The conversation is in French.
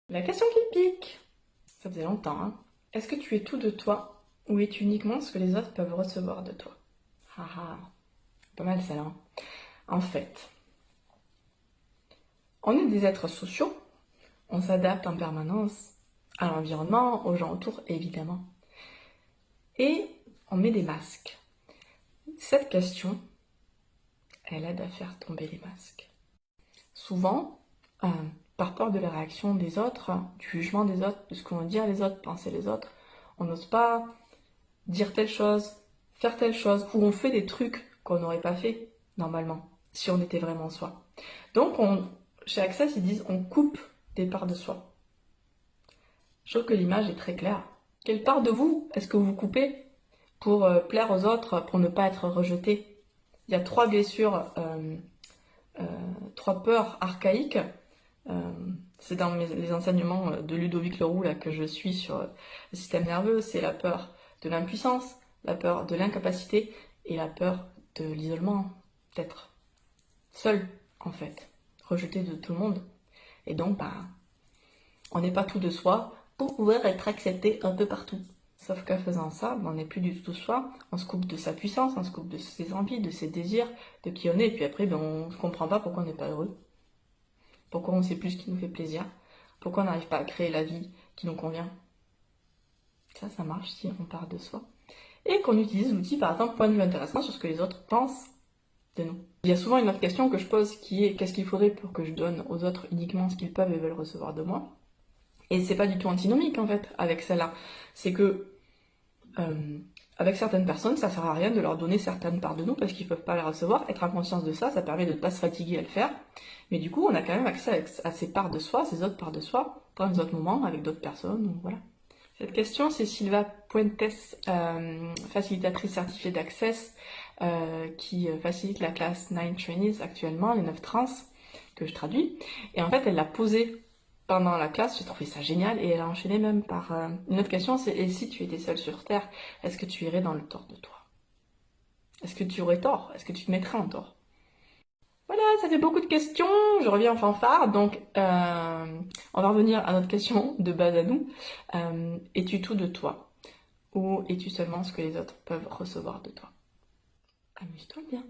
La question qui pique, ça faisait longtemps, hein. Est-ce que tu es tout de toi ou es-tu uniquement ce que les autres peuvent recevoir de toi? Ah, pas mal ça, hein. En fait, on est des êtres sociaux, on s'adapte en permanence à l'environnement, aux gens autour, évidemment. Et on met des masques. Cette question, elle aide à faire tomber les masques. Souvent, par peur de la réaction des autres, du jugement des autres, de ce qu'on va dire les autres, penser les autres, on n'ose pas dire telle chose, faire telle chose, ou on fait des trucs qu'on n'aurait pas fait normalement, si on était vraiment soi. Donc, chez Access, ils disent on coupe des parts de soi. Je trouve que l'image est très claire. Quelle part de vous est-ce que vous coupez pour plaire aux autres, pour ne pas être rejeté? Il y a trois blessures, trois peurs archaïques. C'est dans les enseignements de Ludovic Leroux là, que je suis sur le système nerveux. C'est la peur de l'impuissance, la peur de l'incapacité et la peur de l'isolement, d'être seul en fait, rejeté de tout le monde. Et donc, on n'est pas tout de soi pour pouvoir être accepté un peu partout. Sauf qu'en faisant ça, on n'est plus du tout soi, on se coupe de sa puissance, on se coupe de ses envies, de ses désirs, de qui on est, et puis après, on ne comprend pas pourquoi on n'est pas heureux. Pourquoi on ne sait plus ce qui nous fait plaisir. Pourquoi on n'arrive pas à créer la vie qui nous convient. Ça marche si on part de soi. Et qu'on utilise l'outil, par exemple, point de vue intéressant sur ce que les autres pensent de nous. Il y a souvent une autre question que je pose qui est qu'est-ce qu'il faudrait pour que je donne aux autres uniquement ce qu'ils peuvent et veulent recevoir de moi. Et c'est pas du tout antinomique en fait avec celle-là. C'est que avec certaines personnes, ça sert à rien de leur donner certaines parts de nous parce qu'ils peuvent pas les recevoir. Être en conscience de ça, ça permet de ne pas se fatiguer à le faire. Mais du coup, on a quand même accès à ces parts de soi, ces autres parts de soi, dans des autres moments, avec d'autres personnes. Donc voilà. Cette question, c'est Sylva Puentes, facilitatrice certifiée d'Access, qui facilite la classe 9 Trainees actuellement, les 9 trans, que je traduis. Et en fait, elle l'a posée pendant la classe, j'ai trouvé ça génial, et elle a enchaîné même par une autre question, c'est « Et si tu étais seule sur Terre, est-ce que tu irais dans le tort de toi? Est-ce que tu aurais tort? Est-ce que tu te mettrais en tort ?» Voilà, ça fait beaucoup de questions, je reviens en fanfare, donc on va revenir à notre question de base à nous. Es-tu tout de toi? Ou es-tu seulement ce que les autres peuvent recevoir de toi? Amuse-toi bien.